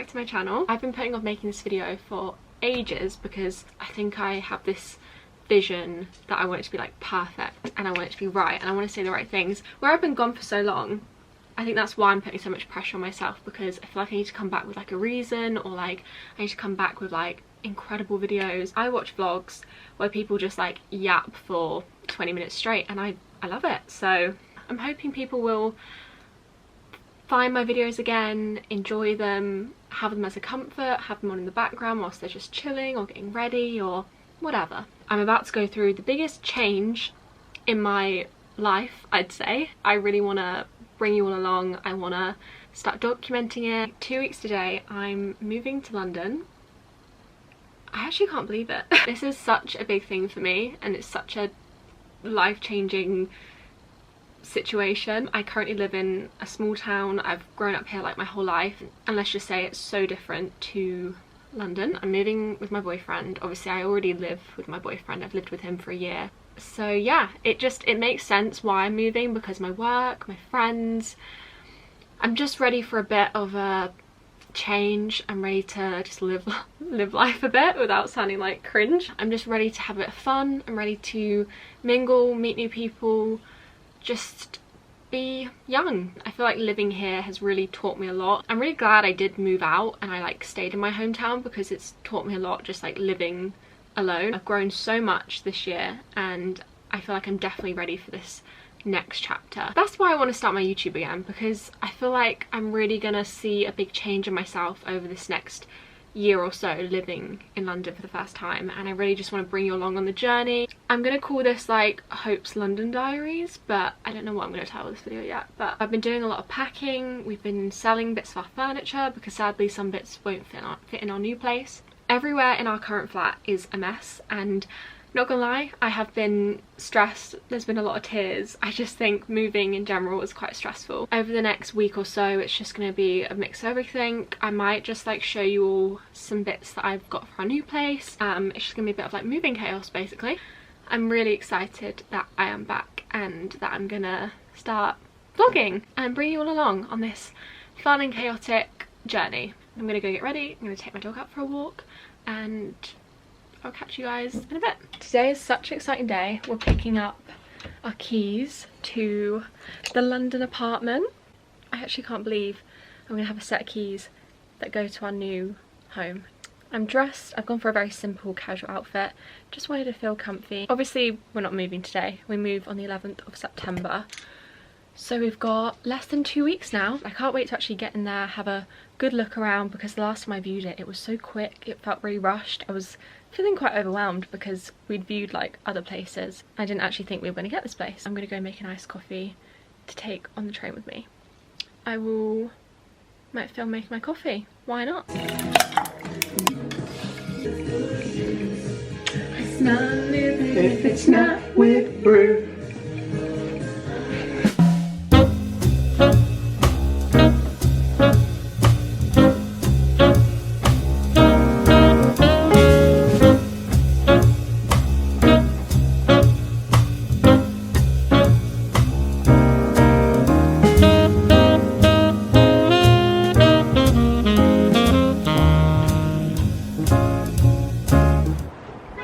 back to my channel. I've been putting off making this video for ages because I think I have this vision that I want it to be like perfect and I want it to be right and I want to say the right things. Where I've been gone for so long, I think that's why I'm putting so much pressure on myself, because I feel like I need to come back with like a reason, or like I need to come back with like incredible videos. I watch vlogs where people just like yap for 20 minutes straight and I love it. So I'm hoping people will find my videos again, enjoy them, have them as a comfort, have them on in the background whilst they're just chilling or getting ready or whatever. I'm about to go through the biggest change in my life, I'd say. I really want to bring you all along. I want to start documenting it. 2 weeks today I'm moving to London. I actually can't believe it. This is such a big thing for me and it's such a life-changing situation. I currently live in a small town. I've grown up here like my whole life, and let's just say it's so different to London. I'm moving with my boyfriend. Obviously I already live with my boyfriend. I've lived with him for a year. So yeah, it makes sense why I'm moving, because my work, my friends. I'm just ready for a bit of a change. I'm ready to just live life a bit without sounding like cringe. I'm just ready to have a bit of fun. I'm ready to mingle, meet new people, just be young. I feel like living here has really taught me a lot. I'm really glad I did move out and I like stayed in my hometown, because it's taught me a lot just like living alone. I've grown so much this year and I feel like I'm definitely ready for this next chapter. That's why I want to start my YouTube again, because I feel like I'm really gonna see a big change in myself over this next year or so living in London for the first time, and I really just want to bring you along on the journey. I'm gonna call this like Hope's London Diaries, but I don't know what I'm gonna title this video yet. But I've been doing a lot of packing. We've been selling bits of our furniture because sadly some bits won't fit in our new place. Everywhere in our current flat is a mess, and not gonna lie, I have been stressed. There's been a lot of tears. I just think moving in general is quite stressful. Over the next week or so it's just gonna be a mix of everything. I might just like show you all some bits that I've got for our new place. It's just gonna be a bit of like moving chaos basically. I'm really excited that I am back and that I'm gonna start vlogging and bring you all along on this fun and chaotic journey. I'm gonna go get ready. I'm gonna take my dog out for a walk and I'll catch you guys in a bit. Today is such an exciting day. We're picking up our keys to the London apartment. I actually can't believe I'm gonna have a set of keys that go to our new home. I'm dressed, I've gone for a very simple casual outfit. Just wanted to feel comfy. Obviously we're not moving today. We move on the 11th of September. So we've got less than 2 weeks now. I can't wait to actually get in there, have a good look around, because the last time I viewed it, it was so quick. It felt really rushed. I was feeling quite overwhelmed because we'd viewed like other places. I didn't actually think we were going to get this place. I'm going to go make an iced coffee to take on the train with me. Might film making my coffee. Why not? It's not living if it's not with brew.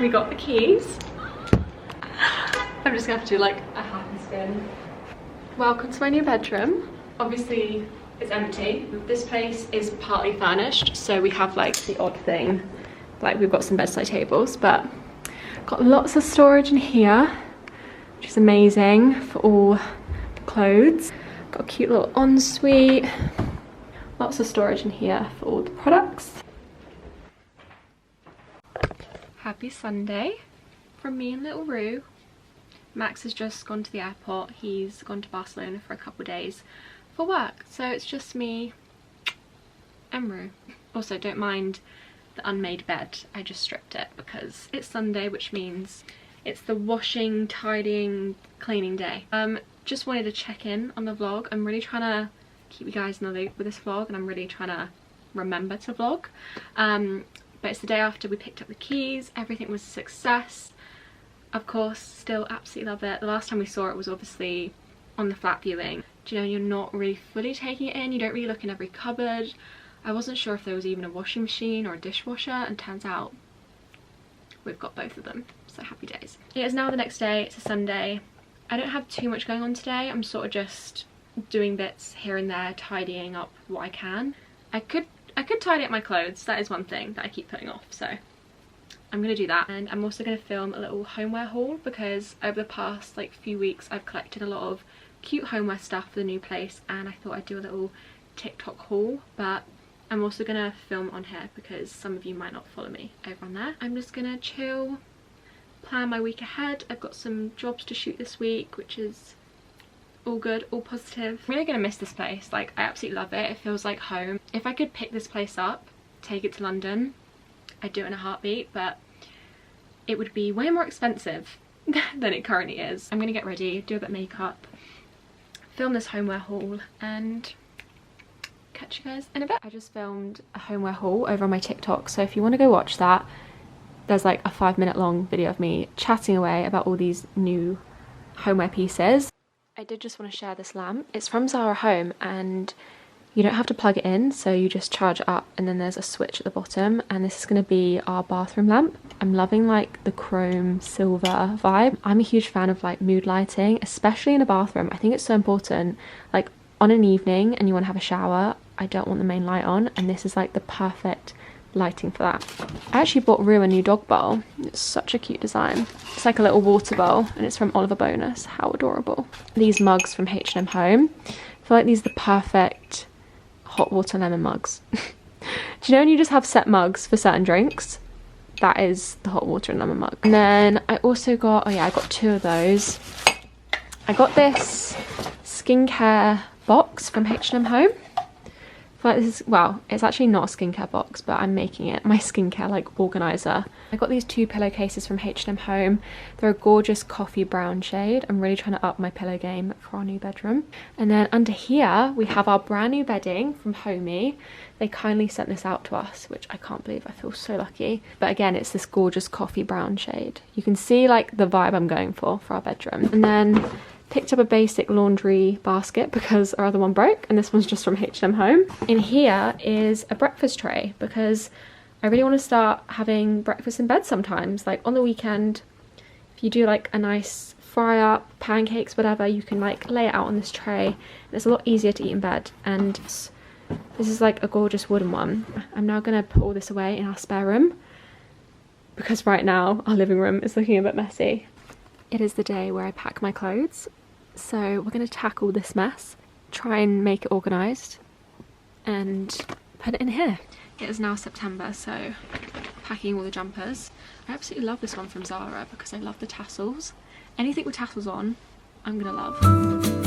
We got the keys. I'm just gonna have to do like a happy spin. Welcome to my new bedroom. Obviously it's empty. This place is partly furnished, so we have like the odd thing, like we've got some bedside tables, but got lots of storage in here, which is amazing for all the clothes. Got a cute little ensuite. Lots of storage in here for all the products. Happy Sunday from me and little Roo. Max has just gone to the airport. He's gone to Barcelona for a couple of days for work. So it's just me and Roo. Also, don't mind the unmade bed. I just stripped it because it's Sunday, which means it's the washing, tidying, cleaning day. Just wanted to check in on the vlog. I'm really trying to keep you guys in the loop with this vlog, and I'm really trying to remember to vlog. But it's the day after we picked up the keys. Everything was a success. Of course, still absolutely love it. The last time we saw it was obviously on the flat viewing. Do you know, you're not really fully taking it in. You don't really look in every cupboard. I wasn't sure if there was even a washing machine or a dishwasher, and turns out we've got both of them, so happy days. It is now the next day, it's a Sunday. I don't have too much going on today. I'm sort of just doing bits here and there, tidying up what I can. I could tidy up my clothes, that is one thing that I keep putting off, so I'm gonna do that. And I'm also gonna film a little homeware haul, because over the past like few weeks I've collected a lot of cute homeware stuff for the new place, and I thought I'd do a little TikTok haul, but I'm also gonna film on here because some of you might not follow me over on there. I'm just gonna chill, plan my week ahead. I've got some jobs to shoot this week, which is all good, all positive. I'm really gonna miss this place. Like, I absolutely love it. It feels like home. If I could pick this place up, take it to London, I'd do it in a heartbeat, but it would be way more expensive than it currently is. I'm gonna get ready, do a bit of makeup, film this homeware haul, and catch you guys in a bit. I just filmed a homeware haul over on my TikTok, so if you want to go watch that, there's like a 5-minute long video of me chatting away about all these new homeware pieces. I did just want to share this lamp. It's from Zara Home, and you don't have to plug it in, so you just charge it up, and then there's a switch at the bottom, and this is going to be our bathroom lamp. I'm loving like the chrome silver vibe. I'm a huge fan of like mood lighting, especially in a bathroom. I think it's so important. Like on an evening and you want to have a shower, I don't want the main light on, and this is like the perfect lighting for that. I actually bought Rue a new dog bowl. It's such a cute design. It's like a little water bowl, and it's from Oliver Bonus. How adorable. These mugs from H&M Home. I feel like these are the perfect hot water lemon mugs. Do you know when you just have set mugs for certain drinks? That is the hot water and lemon mug. And then I also got, oh yeah, I got 2 of those. I got this skincare box from H&M Home. But this is, well, it's actually not a skincare box, but I'm making it my skincare like organizer. I got these 2 pillowcases from H&M Home. They're a gorgeous coffee brown shade. I'm really trying to up my pillow game for our new bedroom. And then under here we have our brand new bedding from Homey. They kindly sent this out to us, which I can't believe. I feel so lucky. But again, it's this gorgeous coffee brown shade. You can see like the vibe I'm going for our bedroom. And then picked up a basic laundry basket because our other one broke, and this one's just from H&M Home. In here is a breakfast tray because I really want to start having breakfast in bed sometimes. Like on the weekend, if you do like a nice fry up, pancakes, whatever, you can like lay it out on this tray, and it's a lot easier to eat in bed. And this is like a gorgeous wooden one. I'm now going to put all this away in our spare room because right now our living room is looking a bit messy. It is the day where I pack my clothes. So we're going to tackle this mess, try and make it organised, and put it in here. It is now September, so packing all the jumpers. I absolutely love this one from Zara because I love the tassels. Anything with tassels on, I'm going to love.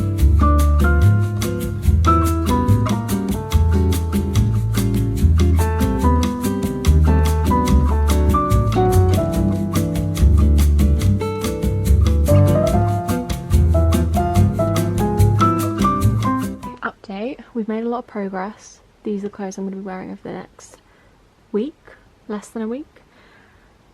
We've made a lot of progress. These are the clothes I'm going to be wearing over the next week, less than a week.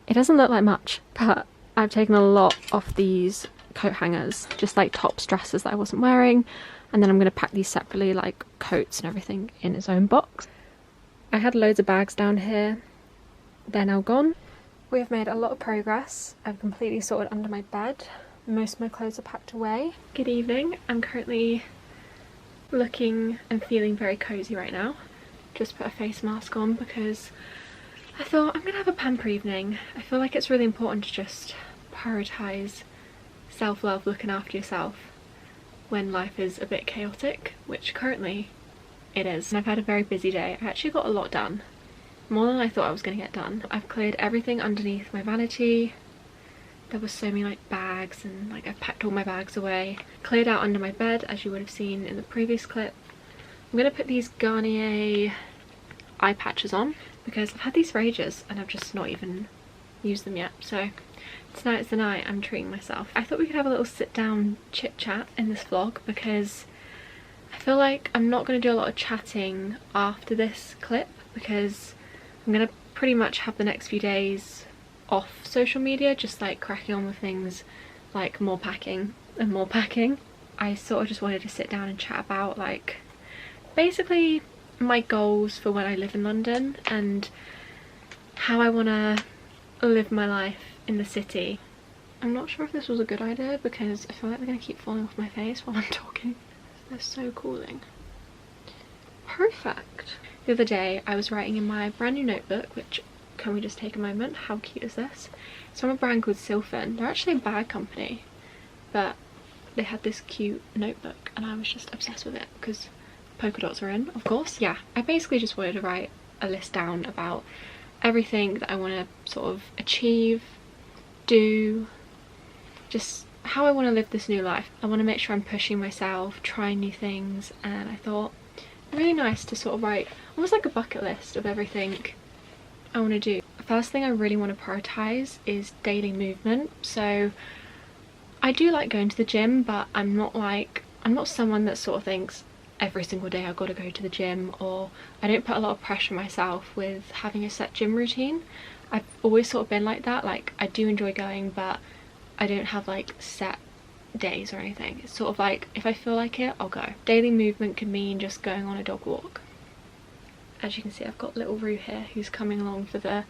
It doesn't look like much, but I've taken a lot off these coat hangers, just like tops, dresses that I wasn't wearing, and then I'm going to pack these separately, like coats and everything in its own box. I had loads of bags down here, they're now gone. We have made a lot of progress. I've completely sorted under my bed. Most of my clothes are packed away. Good evening. I'm currently looking and feeling very cozy right now. Just put a face mask on because I thought I'm gonna have a pamper evening. I feel like it's really important to just prioritize self-love, looking after yourself when life is a bit chaotic, which currently it is. And I've had a very busy day. I actually got a lot done, more than I thought I was gonna get done. I've cleared everything underneath my vanity. There was so many like bags, and like I've packed all my bags away. Cleared out under my bed, as you would have seen in the previous clip. I'm gonna put these Garnier eye patches on because I've had these for ages and I've just not even used them yet. So tonight's the night I'm treating myself. I thought we could have a little sit down chit chat in this vlog because I feel like I'm not gonna do a lot of chatting after this clip because I'm gonna pretty much have the next few days off social media, just like cracking on with things like more packing and more packing. I sort of just wanted to sit down and chat about like basically my goals for when I live in London and how I want to live my life in the city. I'm not sure if this was a good idea because I feel like they're going to keep falling off my face while I'm talking. They're so cooling. Perfect. The other day I was writing in my brand new notebook, which, can we just take a moment? How cute is this? It's from a brand called Sylphin. They're actually a bag company, but they had this cute notebook and I was just obsessed with it because polka dots are in, of course. Yeah, I basically just wanted to write a list down about everything that I want to sort of achieve, do, just how I want to live this new life. I want to make sure I'm pushing myself, trying new things, and I thought really nice to sort of write almost like a bucket list of everything I want to do. The first thing I really want to prioritize is daily movement. So I do like going to the gym, but I'm not someone that sort of thinks every single day I've got to go to the gym, or I don't put a lot of pressure on myself with having a set gym routine. I've always sort of been like that. Like, I do enjoy going, but I don't have like set days or anything. It's sort of like, if I feel like it, I'll go. Daily movement can mean just going on a dog walk. As you can see, I've got little Rue here who's coming along for the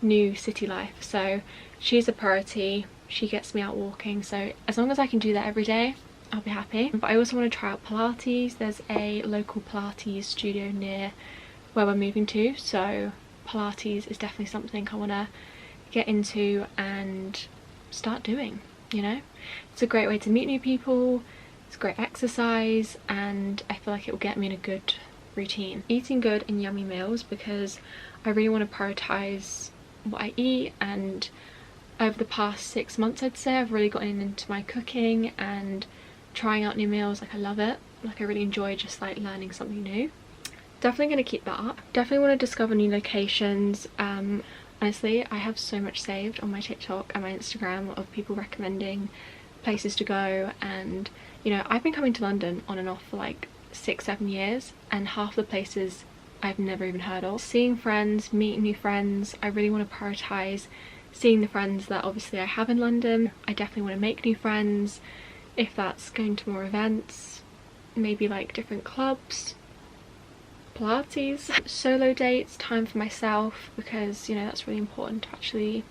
new city life, so she's a priority. She gets me out walking, so as long as I can do that every day, I'll be happy. But I also want to try out Pilates. There's a local Pilates studio near where we're moving to, so Pilates is definitely something I want to get into and start doing, you know. It's a great way to meet new people, it's great exercise, and I feel like it will get me in a good routine. Eating good and yummy meals, because I really want to prioritize what I eat, and over the past 6 months I'd say I've really gotten into my cooking and trying out new meals. Like, I love it. Like, I really enjoy just like learning something new. Definitely going to keep that up. Definitely want to discover new locations. Honestly, I have so much saved on my TikTok and my Instagram of people recommending places to go, and you know, I've been coming to London on and off for like 6-7 years, and half the places I've never even heard of. Seeing friends, meeting new friends, I really want to prioritize seeing the friends that obviously I have in London. I definitely want to make new friends, if that's going to more events, maybe like different clubs, Pilates. Solo dates, time for myself, because you know, that's really important to actually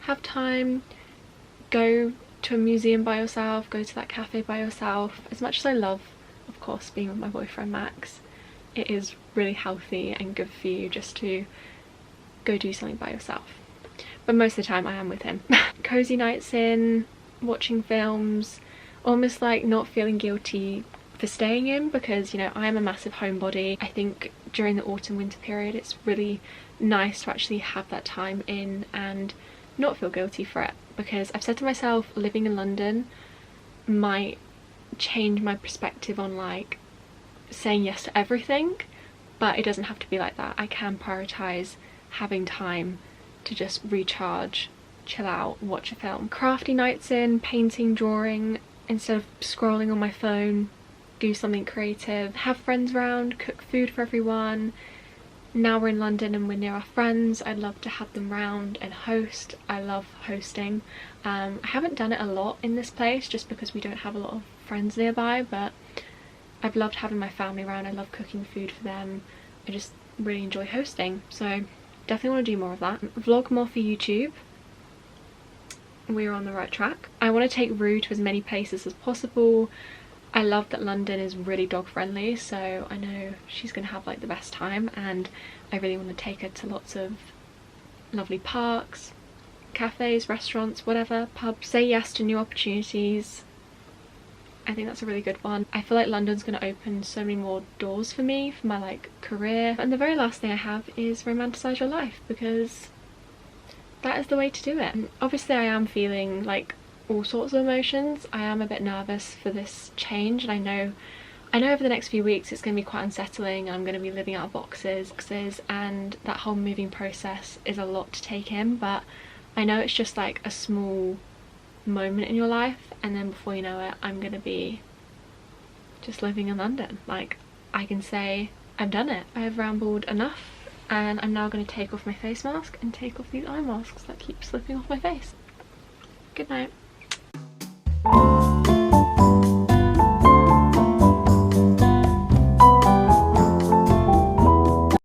have time. Go to a museum by yourself, go to that cafe by yourself. As much as I love, of course, being with my boyfriend Max, it is really healthy and good for you just to go do something by yourself. But most of the time I am with him. Cozy nights in, watching films, almost like not feeling guilty for staying in, because you know, I am a massive homebody. I think during the autumn winter period it's really nice to actually have that time in and not feel guilty for it, because I've said to myself, living in London might change my perspective on like saying yes to everything, but it doesn't have to be like that. I can prioritize having time to just recharge, chill out, watch a film. Crafty nights in, painting, drawing, instead of scrolling on my phone, do something creative. Have friends around, cook food for everyone. Now we're in London and we're near our friends, I'd love to have them round and host. I love hosting. I haven't done it a lot in this place just because we don't have a lot of friends nearby, but I've loved having my family around. I love cooking food for them. I just really enjoy hosting, so definitely want to do more of that. Vlog more for YouTube. We're on the right track. I want to take Rue to as many places as possible. I love that London is really dog friendly, so I know she's gonna have like the best time, and I really want to take her to lots of lovely parks, cafes, restaurants, whatever, pubs. Say yes to new opportunities. I think that's a really good one. I feel like London's going to open so many more doors for me, for my like career. And the very last thing I have is romanticize your life, because that is the way to do it. And obviously I am feeling like all sorts of emotions. I am a bit nervous for this change, and I know over the next few weeks it's going to be quite unsettling. I'm going to be living out of boxes, and that whole moving process is a lot to take in, but I know it's just like a small moment in your life, and then before you know it I'm gonna be just living in London. Like, I can say I've done it. I have rambled enough, and I'm now going to take off my face mask and take off these eye masks that keep slipping off my face. Good night.